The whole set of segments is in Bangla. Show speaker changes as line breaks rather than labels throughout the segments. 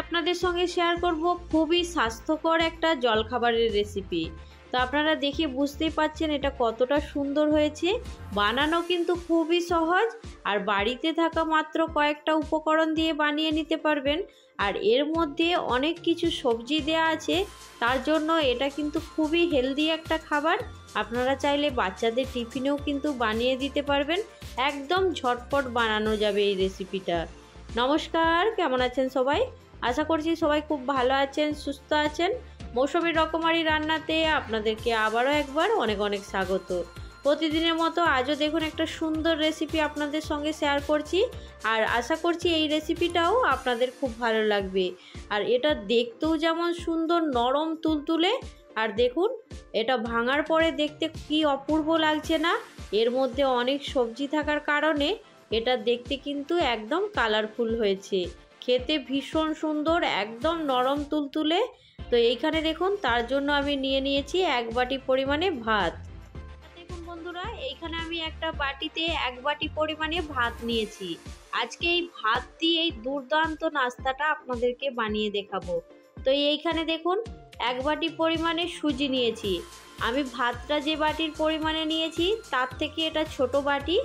আপনাদের সঙ্গে শেয়ার করব খুবই স্বাস্থ্যকর একটা জলখাবারের রেসিপি। তো আপনারা দেখে বুঝতেই পাচ্ছেন এটা কতটা সুন্দর হয়েছে। বানানো কিন্তু খুবই সহজ, আর বাড়িতে থাকা মাত্র কয়েকটা উপকরণ দিয়ে বানিয়ে নিতে পারবেন। আর এর মধ্যে অনেক কিছু সবজি দেয়া আছে, তার জন্য এটা কিন্তু খুবই হেলদি একটা খাবার। আপনারা চাইলে বাচ্চাদের টিফিনেও কিন্তু বানিয়ে দিতে পারবেন। একদম ঝটপট বানানো যাবে এই রেসিপিটা। নমস্কার, কেমন আছেন সবাই? আশা করছি সবাই খুব ভালো আছেন, সুস্থ আছেন। মৌসুমী রকমারি রান্নাতে আপনাদেরকে আবারও একবার অনেক অনেক স্বাগত। প্রতিদিনের মতো আজও দেখুন একটা সুন্দর রেসিপি আপনাদের সঙ্গে শেয়ার করছি, আর আশা করছি এই রেসিপিটাও আপনাদের খুব ভালো লাগবে। আর এটা দেখতেও যেমন সুন্দর, নরম তুলতুলে, আর দেখুন এটা ভাঙার পরে দেখতে কি অপূর্ব লাগছে না। এর মধ্যে অনেক সবজি থাকার কারণে এটা দেখতে কিন্তু একদম কালারফুল হয়েছে, খেতে ভীষণ সুন্দর, একদম নরম তুলতুলে। তো এইখানে দেখুন তার জন্য আমি নিয়ে নিয়েছি 1 বাটি পরিমাণে ভাত। দেখুন বন্ধুরা, এইখানে আমি একটা বাটিতে 1 বাটি পরিমাণে ভাত নিয়েছি। আজকে এই ভাত দিয়ে এই দুর্দান্ত নাস্তাটা আপনাদেরকে বানিয়ে দেখাবো। তো এইখানে দেখুন 1 বাটি পরিমাণে সুজি নিয়েছি। আমি ভাতটা যে বাটির পরিমাণে নিয়েছি তার থেকে এটা ছোট বাটি,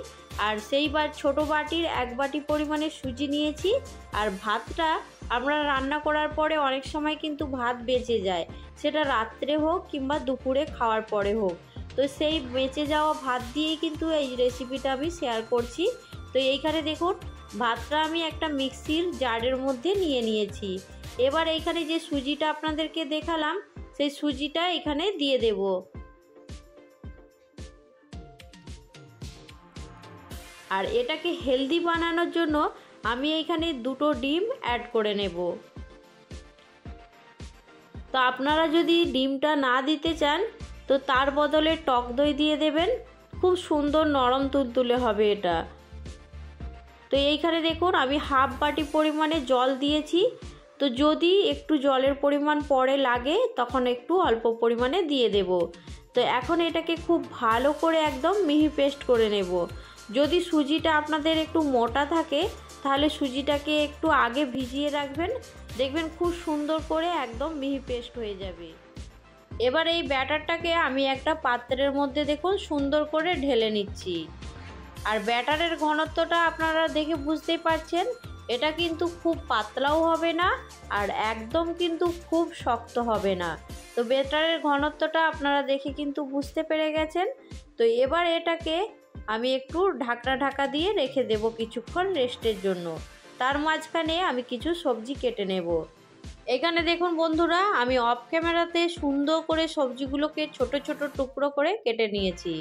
আর সেই ছোট বাটির 1 বাটি পরিমাণে সুজি নিয়েছি। আর ভাতটা আমরা রান্না করার পরে অনেক সময় কিন্তু ভাত বেঁচে যায়, সেটা রাত্রে হোক কিংবা দুপুরে খাওয়ার পরে হোক। তো সেই বেঁচে যাওয়া ভাত দিয়েই কিন্তু এই রেসিপিটা আমি শেয়ার করছি। তো এইখানে দেখুন ভাতটা আমি একটা মিক্সির জারের মধ্যে নিয়ে নিয়েছি। এবার এইখানে যে সুজিটা আপনাদেরকে দেখালাম সেই সুজিটা এখানে দিয়ে দেব। আর এটাকে হেলদি বানানোর জন্য আমি এইখানে 2টো ডিম অ্যাড করে নেব। তো আপনারা যদি ডিমটা না দিতে চান তো তার বদলে টক দই দিয়ে দেবেন, খুব সুন্দর নরম তুলতুলে হবে এটা। তো এইখানে দেখুন আমি 1/2 বাটি পরিমাণে জল দিয়েছি। তো যদি একটু জলের পরিমাণ পরে লাগে তখন একটু অল্প পরিমাণে দিয়ে দেব। তো এখন এটাকে খুব ভালো করে একদম মিহি পেস্ট করে নেব। যদি সুজিটা আপনাদের একটু মোটা থাকে তাহলে সুজিটাকে একটু আগে ভিজিয়ে রাখবেন, দেখবেন খুব সুন্দর করে একদম মিহি পেস্ট হয়ে যাবে। এবার এই ব্যাটারটাকে আমি একটা পাত্রের মধ্যে দেখুন সুন্দর করে ঢেলে নিচ্ছি। আর ব্যাটারের ঘনত্বটা আপনারা দেখে বুঝতেই পারছেন, এটা কিন্তু খুব পাতলাও হবে না আর একদম কিন্তু খুব শক্ত হবে না। তো ব্যাটারের ঘনত্বটা আপনারা দেখে কিন্তু বুঝতে পেরে গেছেন। তো এবার এটাকে আমি একটু ঢাকা দিয়ে রেখে দেব কিছুক্ষণ রেস্টের জন্য। তার মাঝখানে আমি কিছু সবজি কেটে নেব। এখানে দেখুন বন্ধুরা, আমি অফ ক্যামেরাতে সুন্দর করে সবজিগুলোকে ছোট ছোট টুকরো করে কেটে নিয়েছি।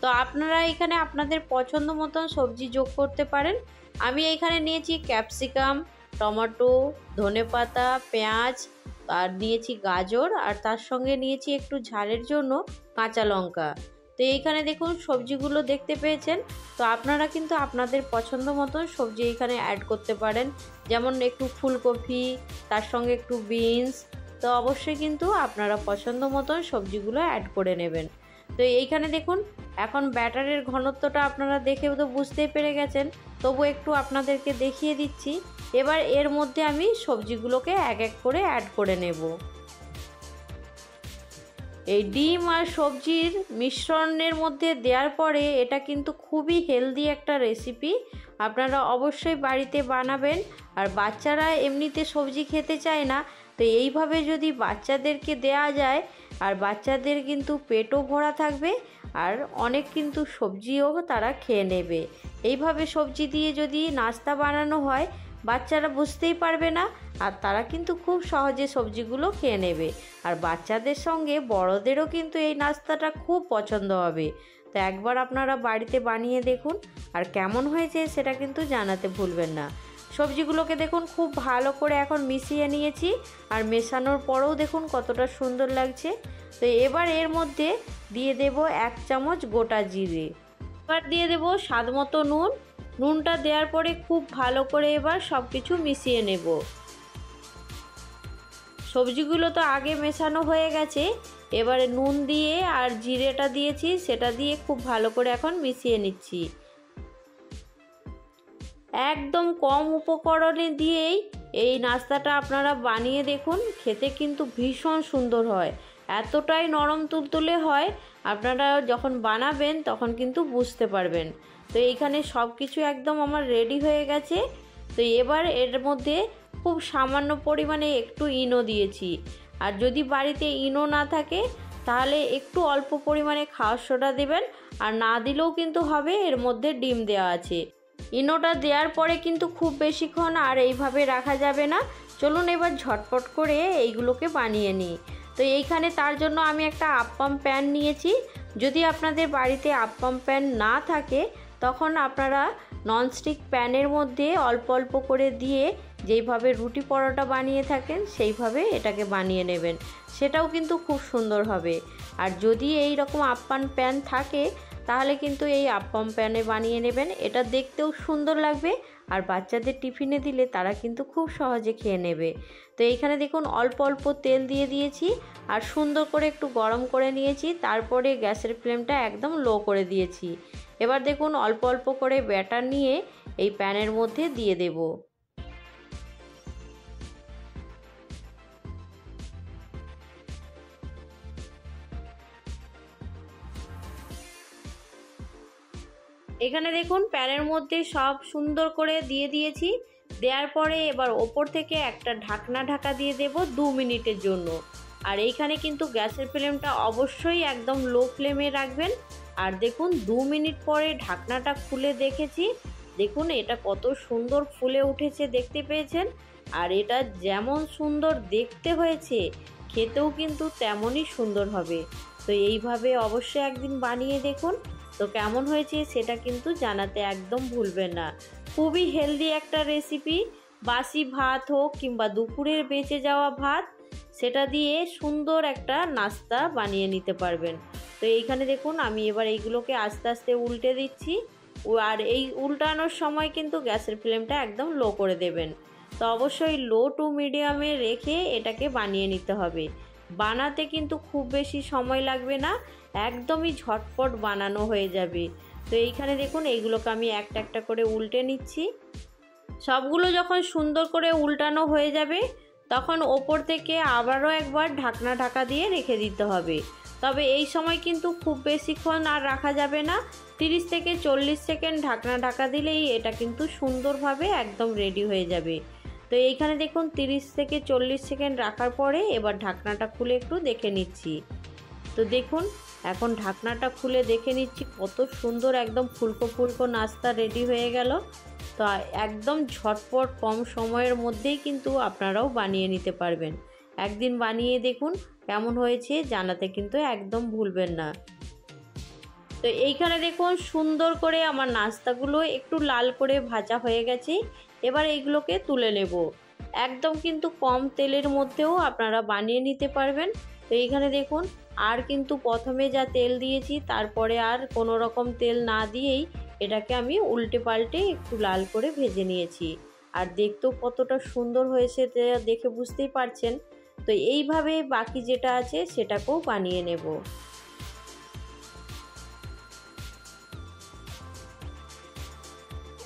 তো আপনারা এখানে আপনাদের পছন্দ মতন সবজি যোগ করতে পারেন। আমি এখানে নিয়েছি ক্যাপসিকাম, টমেটো, ধনেপাতা, পেঁয়াজ, আর নিয়েছি গাজর, আর তার সঙ্গে নিয়েছি একটু ঝালের জন্য কাঁচা লঙ্কা। তো এইখানে দেখুন সবজিগুলো দেখতে পেয়েছেন। তো আপনারা কিন্তু আপনাদের পছন্দ মতন সবজি এখানে অ্যাড করতে পারেন, যেমন একটু ফুলকপি, তার সঙ্গে একটু বিনস। তো অবশ্যই কিন্তু আপনারা পছন্দ মতন সবজিগুলো অ্যাড করে নেবেন। তো এইখানে দেখুন এখন ব্যাটারের ঘনত্বটা আপনারা দেখে তো বুঝতেই পেরে গেছেন, তবু একটু আপনাদেরকে দেখিয়ে দিচ্ছি। এবার এর মধ্যে আমি সবজিগুলোকে এক এক করে অ্যাড করে নেব। এই ডিম আর সবজির মিশ্রণের মধ্যে দেওয়ার পরে এটা কিন্তু খুবই হেলদি একটা রেসিপি। আপনারা অবশ্যই বাড়িতে বানাবেন। আর বাচ্চারা এমনিতে সবজি খেতে চায় না, তো এইভাবে যদি বাচ্চাদেরকে দেয়া যায় আর বাচ্চাদের কিন্তু পেটও ভরা থাকবে, আর অনেক কিন্তু সবজিও তারা খেয়ে নেবে। এইভাবে সবজি দিয়ে যদি নাস্তা বানানো হয় বাচ্চারা বুঝতেই পারবে না, আর তারা কিন্তু খুব সহজে সবজিগুলো খেয়ে নেবে। আর বাচ্চাদের সঙ্গে বড়দেরও কিন্তু এই নাস্তাটা খুব পছন্দ হবে। তো একবার আপনারা বাড়িতে বানিয়ে দেখুন, আর কেমন হয়েছে সেটা কিন্তু জানাতে ভুলবেন না। সবজিগুলোকে দেখুন খুব ভালো করে এখন মিশিয়ে নিয়েছি, আর মেশানোর পরেও দেখুন কতটা সুন্দর লাগছে। তো এবার এর মধ্যে দিয়ে দেব 1 চামচ গোটা জিরে। এবার দিয়ে দেব স্বাদ মতো নুন। নুনটা দেওয়ার পরে খুব ভালো করে এবার সব কিছু মিশিয়ে নেব। সবজিগুলো তো আগে মেশানো হয়ে গেছে, এবারে নুন দিয়ে আর জিরেটা দিয়েছি সেটা দিয়ে খুব ভালো করে এখন মিশিয়ে নিচ্ছি। একদম কম উপকরণে দিয়েই এই নাস্তাটা আপনারা বানিয়ে দেখুন, খেতে কিন্তু ভীষণ সুন্দর হয়, এতটাই নরম তুলতুলে হয়। আপনারা যখন বানাবেন তখন কিন্তু বুঝতে পারবেন। তো এইখানে সব কিছু একদম আমার রেডি হয়ে গেছে। তো এবার এর মধ্যে খুব সামান্য পরিমাণে একটু ইনো দিয়েছি। আর যদি বাড়িতে ইনো না থাকে তাহলে একটু অল্প পরিমাণে খাওয়ার সোডা দেবেন, আর না দিলেও কিন্তু হবে, এর মধ্যে ডিম দেওয়া আছে। ইনোটা দেওয়ার পরে কিন্তু খুব বেশিক্ষণ আর এইভাবে রাখা যাবে না। চলুন এবার ঝটপট করে এইগুলোকে বানিয়ে নিই। তো এইখানে তার জন্য আমি একটা আপ্পাম প্যান নিয়েছি। যদি আপনাদের বাড়িতে আপ্পাম প্যান না থাকে তখন আপনারা ননস্টিক প্যানের মধ্যে অল্প অল্প করে দিয়ে যেইভাবে রুটি পরোটা বানিয়ে থাকেন সেইভাবে এটাকে বানিয়ে নেবেন, সেটাও কিন্তু খুব সুন্দর হবে। আর যদি এই রকম আপ্পাম প্যান থাকে তাহলে কিন্তু এই আপ্পাম প্যানে বানিয়ে নেবেন, এটা দেখতেও সুন্দর লাগবে, আর বাচ্চাদের টিফিনে দিলে তারা কিন্তু খুব সহজে খেয়ে নেবে। তো এইখানে দেখুন অল্প অল্প তেল দিয়ে দিয়েছি আর সুন্দর করে একটু গরম করে নিয়েছি, তারপরে গ্যাসের ফ্লেমটা একদম লো করে দিয়েছি। এবার দেখুন অল্প অল্প করে ব্যাটার নিয়ে এই প্যানের মধ্যে দিয়ে দেব। এখানে দেখুন প্যানের মধ্যে সব সুন্দর করে দিয়ে দিয়েছি। দেওয়ার পরে এবার ওপর থেকে একটা ঢাকনা ঢাকা দিয়ে দেব 2 মিনিটের জন্য। আর এইখানে কিন্তু গ্যাসের ফ্লেমটা অবশ্যই একদম লো ফ্লেমে রাখবেন। আর দেখুন 2 মিনিট পরে ঢাকনাটা খুলে দেখেছি, দেখুন এটা কত সুন্দর ফুলে উঠেছে, দেখতে পেয়েছেন? আর এটা যেমন সুন্দর দেখতে হয়েছে খেতেও কিন্তু তেমনই সুন্দর হবে। তো এইভাবে অবশ্যই একদিন বানিয়ে দেখুন। তো কেমন হয়েছে সেটা কিন্তু জানাতে একদম ভুলবেন না। খুবই হেলদি একটা রেসিপি, বাসি ভাত হোক কিংবা দুপুরের বেঁচে যাওয়া ভাত, সেটা দিয়ে সুন্দর একটা নাস্তা বানিয়ে নিতে পারবেন। তো এইখানে দেখুন আমি এবার এইগুলোকে আস্তে আস্তে উল্টে দিচ্ছি। আর এই উল্টানোর সময় কিন্তু গ্যাসের ফ্লেমটা একদম লো করে দেবেন। তো অবশ্যই লো টু মিডিয়ামে রেখে এটাকে বানিয়ে নিতে হবে। বানাতে কিন্তু খুব বেশি সময় লাগবে না, একদমই ঝটপট বানানো হয়ে যাবে। তো এইখানে দেখুন এইগুলোকে আমি একটা একটা করে উল্টে নিচ্ছি। সবগুলো যখন সুন্দর করে উল্টানো হয়ে যাবে তখন ওপর থেকে আবারও একবার ঢাকনা ঢাকা দিয়ে রেখে দিতে হবে। তবে এই সময় কিন্তু খুব বেশিক্ষণ আর রাখা যাবে না, 30 থেকে 40 সেকেন্ড ঢাকনা ঢাকা দিলেই এটা কিন্তু সুন্দরভাবে একদম রেডি হয়ে যাবে। তো এইখানে দেখুন 30 থেকে 40 সেকেন্ড রাখার পরে এবার ঢাকনাটা খুলে একটু দেখে নিচ্ছি। তো দেখুন এখন ঢাকনাটা খুলে দেখে নিচ্ছি কত সুন্দর একদম ফুলকো ফুলকো নাস্তা রেডি হয়ে গেল। তো একদম ঝটপট কম সময়ের মধ্যেই কিন্তু আপনারাও বানিয়ে নিতে পারবেন। একদিন বানিয়ে দেখুন কেমন হয়েছে জানাতে কিন্তু একদম ভুলবেন না। তো এইখানে দেখুন সুন্দর করে আমার নাস্তাগুলো একটু লাল করে ভাজা হয়ে গেছে। এবার এইগুলোকে তুলে নেব। একদম কিন্তু কম তেলের মধ্যেও আপনারা বানিয়ে নিতে পারবেন। তো এইখানে দেখুন আর কিন্তু প্রথমে যা তেল দিয়েছি তারপরে আর কোনো রকম তেল না দিয়েই এটাকে আমি উল্টে পাল্টে একটু লাল করে ভেজে নিয়েছি। আর দেখতেও কতটা সুন্দর হয়েছে দেখে বুঝতেই পারছেন। তো এইভাবে বাকি যেটা আছে সেটাকেও বানিয়ে নেব।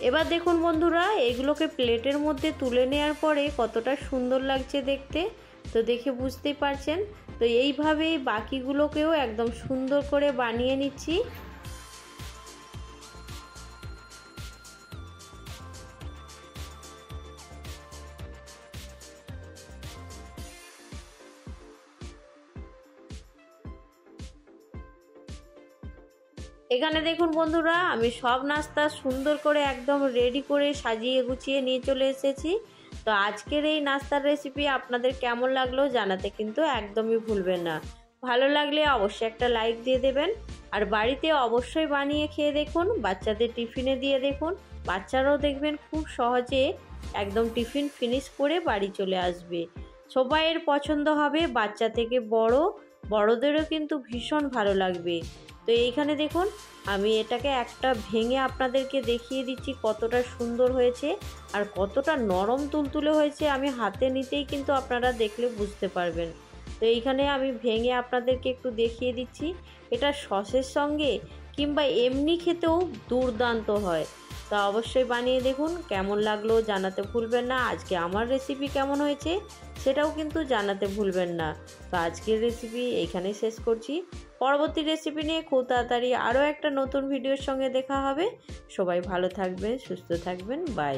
এবার দেখুন বন্ধুরা এগুলোকে প্লেটের মধ্যে তুলে নেওয়ার পরে কতটা সুন্দর লাগছে দেখতে, তো দেখে বুঝতেই পারছেন। তো এইভাবেই বাকিগুলোকেও একদম সুন্দর করে বানিয়ে নিচ্ছি। এখানে দেখুন বন্ধুরা আমি সব নাস্তা সুন্দর করে একদম রেডি করে সাজিয়ে গুছিয়ে নিয়ে চলে এসেছি। তো আজকের এই নাস্তার রেসিপি আপনাদের কেমন লাগলো জানাতে কিন্তু একদমই ভুলবেন না। ভালো লাগলে অবশ্যই একটা লাইক দিয়ে দেবেন। আর বাড়িতে অবশ্যই বানিয়ে খেয়ে দেখুন, বাচ্চাদের টিফিনে দিয়ে দেখুন, বাচ্চারাও দেখবেন খুব সহজে একদম টিফিন ফিনিশ করে বাড়ি চলে আসবে। সবাইয়ের পছন্দ হবে, বাচ্চা থেকে বড়দেরও কিন্তু ভীষণ ভালো লাগবে। তো এইখানে দেখুন আমি এটাকে একটা ভেঙে আপনাদেরকে দেখিয়ে দিচ্ছি কতটা সুন্দর হয়েছে আর কতটা নরম তুলতুলে হয়েছে। আমি হাতে নিতেই কিন্তু আপনারা দেখলে বুঝতে পারবেন। তো এইখানে আমি ভেঙে আপনাদেরকে একটু দেখিয়ে দিচ্ছি। এটা সসের সঙ্গে কিংবা এমনি খেতেও দুর্দান্ত হয়। তা অবশ্যই বানিয়ে দেখুন, কেমন লাগলো জানাতে ভুলবেন না। আজকে আমার রেসিপি কেমন হয়েছে সেটাও কিন্তু জানাতে ভুলবেন না। তো আজকের রেসিপি এইখানেই শেষ করছি। পরবর্তী রেসিপি নিয়ে খুব তাড়াতাড়ি আরও একটা নতুন ভিডিওর সঙ্গে দেখা হবে। সবাই ভালো থাকবেন, সুস্থ থাকবেন, বাই।